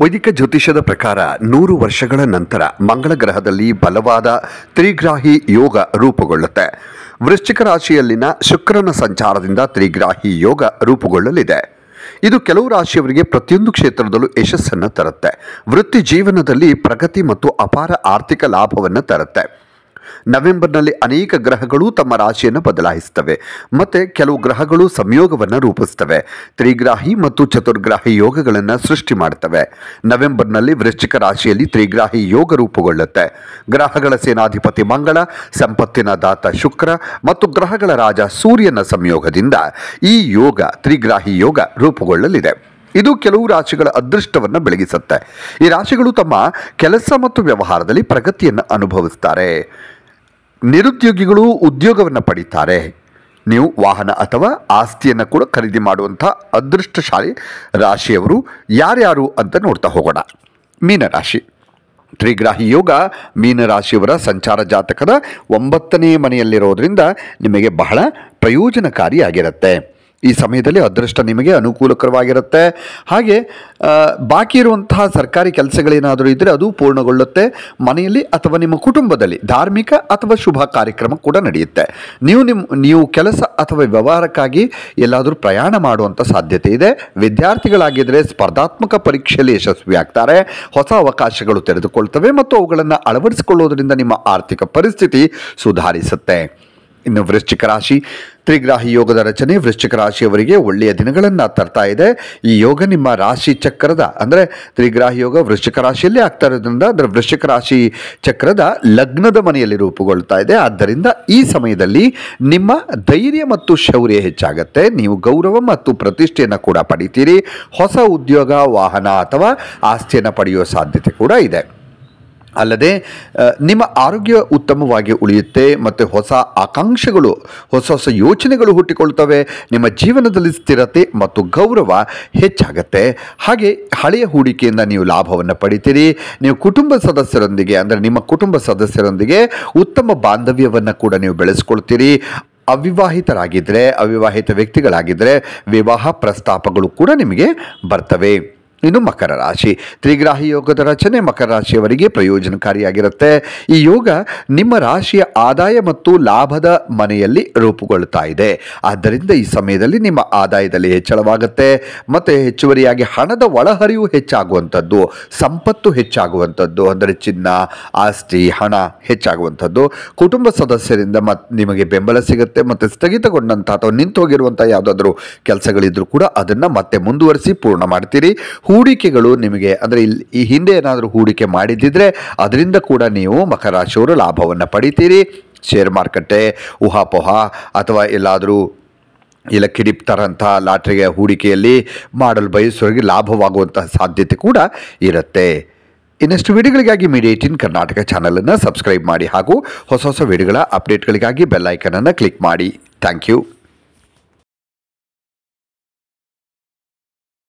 ವೈದಿಕ ಜ್ಯೋತಿಷದ ಪ್ರಕಾರ 100 ವರ್ಷಗಳ ನಂತರ ಮಂಗಳ ಗ್ರಹದಲ್ಲಿ ಬಲವಾದ ತ್ರಿಗ್ರಾಹಿ ಯೋಗ ರೂಪುಗೊಳ್ಳುತ್ತೆ. ವೃಶ್ಚಿಕ ರಾಶಿಯಲ್ಲಿನ ಶುಕ್ರನ ಸಂಚಾರದಿಂದ ತ್ರಿಗ್ರಾಹಿ ಯೋಗ ರೂಪುಗೊಳ್ಳಲಿದೆ. ಇದು ಕೆಲವು ರಾಶಿಯವರಿಗೆ ಪ್ರತಿಯೊಂದು ಕ್ಷೇತ್ರದಲ್ಲೂ ಯಶಸ್ಸನ್ನು ತರುತ್ತೆ. ವೃತ್ತಿ ಜೀವನದಲ್ಲಿ ಪ್ರಗತಿ ಮತ್ತು ಅಪಾರ ಆರ್ಥಿಕ ಲಾಭವನ್ನು ತರುತ್ತೆ. ನವೆಂಬರ್ನಲ್ಲಿ ಅನೇಕ ಗ್ರಹಗಳು ತಮ್ಮ ರಾಶಿಯನ್ನು ಬದಲಾಯಿಸುತ್ತವೆ ಮತ್ತು ಕೆಲವು ಗ್ರಹಗಳು ಸಂಯೋಗವನ್ನು ರೂಪಿಸ್ತವೆ. ತ್ರಿಗ್ರಾಹಿ ಮತ್ತು ಚತುರ್ಗ್ರಾಹಿ ಯೋಗಗಳನ್ನು ಸೃಷ್ಟಿ ಮಾಡುತ್ತವೆ. ನವೆಂಬರ್ನಲ್ಲಿ ವೃಶ್ಚಿಕ ರಾಶಿಯಲ್ಲಿ ತ್ರಿಗ್ರಾಹಿ ಯೋಗ ರೂಪುಗೊಳ್ಳುತ್ತೆ. ಗ್ರಹಗಳ ಸೇನಾಧಿಪತಿ ಮಂಗಳ, ಸಂಪತ್ತಿನ ದಾತ ಶುಕ್ರ ಮತ್ತು ಗ್ರಹಗಳ ರಾಜ ಸೂರ್ಯನ ಸಂಯೋಗದಿಂದ ಈ ಯೋಗ ತ್ರಿಗ್ರಾಹಿ ಯೋಗ ರೂಪುಗೊಳ್ಳಲಿದೆ. ಇದು ಕೆಲವು ರಾಶಿಗಳ ಅದೃಷ್ಟವನ್ನು ಬೆಳಗಿಸುತ್ತೆ. ಈ ರಾಶಿಗಳು ತಮ್ಮ ಕೆಲಸ ಮತ್ತು ವ್ಯವಹಾರದಲ್ಲಿ ಪ್ರಗತಿಯನ್ನು ಅನುಭವಿಸ್ತಾರೆ. ನಿರುದ್ಯೋಗಿಗಳು ಉದ್ಯೋಗವನ್ನು ಪಡೀತಾರೆ. ನೀವು ವಾಹನ ಅಥವಾ ಆಸ್ತಿಯನ್ನು ಕೂಡ ಖರೀದಿ ಮಾಡುವಂಥ ಅದೃಷ್ಟಶಾಲಿ ರಾಶಿಯವರು ಯಾರ್ಯಾರು ಅಂತ ನೋಡ್ತಾ ಹೋಗೋಣ. ಮೀನರಾಶಿ. ತ್ರಿಗ್ರಾಹಿ ಯೋಗ ಮೀನರಾಶಿಯವರ ಸಂಚಾರ ಜಾತಕದ 9ನೇ ಮನೆಯಲ್ಲಿರೋದ್ರಿಂದ ನಿಮಗೆ ಬಹಳ ಪ್ರಯೋಜನಕಾರಿಯಾಗಿರುತ್ತೆ. ಈ ಸಮಯದಲ್ಲಿ ಅದೃಷ್ಟ ನಿಮಗೆ ಅನುಕೂಲಕರವಾಗಿರುತ್ತೆ. ಹಾಗೆ ಬಾಕಿ ಇರುವಂತಹ ಸರ್ಕಾರಿ ಕೆಲಸಗಳೇನಾದರೂ ಇದ್ದರೆ ಅದು ಪೂರ್ಣಗೊಳ್ಳುತ್ತೆ. ಮನೆಯಲ್ಲಿ ಅಥವಾ ನಿಮ್ಮ ಕುಟುಂಬದಲ್ಲಿ ಧಾರ್ಮಿಕ ಅಥವಾ ಶುಭ ಕಾರ್ಯಕ್ರಮ ಕೂಡ ನಡೆಯುತ್ತೆ. ನೀವು ಕೆಲಸ ಅಥವಾ ವ್ಯವಹಾರಕ್ಕಾಗಿ ಎಲ್ಲಾದರೂ ಪ್ರಯಾಣ ಮಾಡುವಂಥ ಸಾಧ್ಯತೆ ಇದೆ. ವಿದ್ಯಾರ್ಥಿಗಳಾಗಿದ್ದರೆ ಸ್ಪರ್ಧಾತ್ಮಕ ಪರೀಕ್ಷೆಯಲ್ಲಿ ಯಶಸ್ವಿಯಾಗ್ತಾರೆ. ಹೊಸ ಅವಕಾಶಗಳು ತೆರೆದುಕೊಳ್ತವೆ ಮತ್ತು ಅವುಗಳನ್ನು ಅಳವಡಿಸಿಕೊಳ್ಳೋದ್ರಿಂದ ನಿಮ್ಮ ಆರ್ಥಿಕ ಪರಿಸ್ಥಿತಿ ಸುಧಾರಿಸುತ್ತೆ. ಇನ್ನು ವೃಶ್ಚಿಕ ರಾಶಿ. ತ್ರಿಗ್ರಾಹಿ ಯೋಗದ ರಚನೆ ವೃಶ್ಚಿಕ ರಾಶಿಯವರಿಗೆ ಒಳ್ಳೆಯ ದಿನಗಳನ್ನು ತರ್ತಾ ಇದೆ. ಈ ಯೋಗ ನಿಮ್ಮ ರಾಶಿ ಚಕ್ರದ ಅಂದರೆ ತ್ರಿಗ್ರಾಹಿ ಯೋಗ ವೃಶ್ಚಿಕ ರಾಶಿಯಲ್ಲಿ ಆಗ್ತಾ ಇರೋದ್ರಿಂದ ಅದರ ವೃಶ್ಚಿಕ ರಾಶಿ ಚಕ್ರದ ಲಗ್ನದ ಮನೆಯಲ್ಲಿ ರೂಪುಗೊಳ್ತಾ ಇದೆ. ಆದ್ದರಿಂದ ಈ ಸಮಯದಲ್ಲಿ ನಿಮ್ಮ ಧೈರ್ಯ ಮತ್ತು ಶೌರ್ಯ ಹೆಚ್ಚಾಗುತ್ತೆ. ನೀವು ಗೌರವ ಮತ್ತು ಪ್ರತಿಷ್ಠೆಯನ್ನು ಕೂಡ ಪಡಿತೀರಿ. ಹೊಸ ಉದ್ಯೋಗ, ವಾಹನ ಅಥವಾ ಆಸ್ತಿಯನ್ನು ಪಡೆಯುವ ಸಾಧ್ಯತೆ ಕೂಡ ಇದೆ. ಅಲ್ಲದೆ ನಿಮ್ಮ ಆರೋಗ್ಯ ಉತ್ತಮವಾಗಿ ಉಳಿಯುತ್ತೆ ಮತ್ತು ಹೊಸ ಆಕಾಂಕ್ಷೆಗಳು, ಹೊಸ ಯೋಚನೆಗಳು ಹುಟ್ಟಿಕೊಳ್ತವೆ. ನಿಮ್ಮ ಜೀವನದಲ್ಲಿ ಸ್ಥಿರತೆ ಮತ್ತು ಗೌರವ ಹೆಚ್ಚಾಗುತ್ತೆ. ಹಾಗೆ ಹಳೆಯ ಹೂಡಿಕೆಯಿಂದ ನೀವು ಲಾಭವನ್ನು ಪಡಿತೀರಿ. ನೀವು ಕುಟುಂಬ ಸದಸ್ಯರೊಂದಿಗೆ ಅಂದರೆ ನಿಮ್ಮ ಕುಟುಂಬ ಸದಸ್ಯರೊಂದಿಗೆ ಉತ್ತಮ ಬಾಂಧವ್ಯವನ್ನು ಕೂಡ ನೀವು ಬೆಳೆಸ್ಕೊಳ್ತೀರಿ. ಅವಿವಾಹಿತ ವ್ಯಕ್ತಿಗಳಾಗಿದ್ದರೆ ವಿವಾಹ ಪ್ರಸ್ತಾಪಗಳು ಕೂಡ ನಿಮಗೆ ಬರ್ತವೆ. ಇನ್ನು ಮಕರ ರಾಶಿ. ತ್ರಿಗ್ರಾಹಿ ಯೋಗದ ರಚನೆ ಮಕರ ರಾಶಿಯವರಿಗೆ ಪ್ರಯೋಜನಕಾರಿಯಾಗಿರುತ್ತೆ. ಈ ಯೋಗ ನಿಮ್ಮ ರಾಶಿಯ ಆದಾಯ ಮತ್ತು ಲಾಭದ ಮನೆಯಲ್ಲಿ ರೂಪುಗೊಳ್ಳುತ್ತಾ ಇದೆ. ಆದ್ದರಿಂದ ಈ ಸಮಯದಲ್ಲಿ ನಿಮ್ಮ ಆದಾಯದಲ್ಲಿ ಹೆಚ್ಚಳವಾಗುತ್ತೆ ಮತ್ತು ಹೆಚ್ಚುವರಿಯಾಗಿ ಹಣದ ಒಳಹರಿವು ಹೆಚ್ಚಾಗುವಂಥದ್ದು, ಸಂಪತ್ತು ಹೆಚ್ಚಾಗುವಂಥದ್ದು ಅಂದರೆ ಚಿನ್ನ, ಆಸ್ತಿ, ಹಣ ಹೆಚ್ಚಾಗುವಂಥದ್ದು. ಕುಟುಂಬ ಸದಸ್ಯರಿಂದ ನಿಮಗೆ ಬೆಂಬಲ ಸಿಗುತ್ತೆ ಮತ್ತು ಸ್ಥಗಿತಗೊಂಡಂಥ ಅಥವಾ ನಿಂತು ಹೋಗಿರುವಂಥ ಯಾವುದಾದ್ರೂ ಕೆಲಸಗಳಿದ್ರೂ ಕೂಡ ಅದನ್ನು ಮತ್ತೆ ಮುಂದುವರಿಸಿ ಪೂರ್ಣ ಮಾಡ್ತೀರಿ. ಹೂಡಿಕೆಗಳು ನಿಮಗೆ ಅಂದರೆ ಈ ಹಿಂದೆ ಏನಾದರೂ ಹೂಡಿಕೆ ಮಾಡಿದ್ದಿದ್ರೆ ಅದರಿಂದ ಕೂಡ ನೀವು ಮಕರ ರಾಶಿಯವರು ಲಾಭವನ್ನು ಪಡಿತೀರಿ. ಶೇರ್ ಮಾರುಕಟ್ಟೆ, ಊಹಾಪೋಹ ಅಥವಾ ಎಲ್ಲಾದರೂ ಕಿಡಿಪ್ ತರಂಥ ಲಾಟ್ರಿಗೆ ಹೂಡಿಕೆಯಲ್ಲಿ ಮಾಡಲು ಬಯಸುವವರಿಗೆ ಲಾಭವಾಗುವಂತಹ ಸಾಧ್ಯತೆ ಕೂಡ ಇರುತ್ತೆ. ಇನ್ನಷ್ಟು ವಿಡಿಯೋಗಳಿಗಾಗಿ ಮೀಡಿಯಾ 18 ಕರ್ನಾಟಕ ಚಾನಲನ್ನು ಸಬ್ಸ್ಕ್ರೈಬ್ ಮಾಡಿ ಹಾಗೂ ಹೊಸ ವಿಡಿಯೋಗಳ ಅಪ್ಡೇಟ್ಗಳಿಗಾಗಿ ಬೆಲ್ ಐಕನನ್ನು ಕ್ಲಿಕ್ ಮಾಡಿ. Thank you.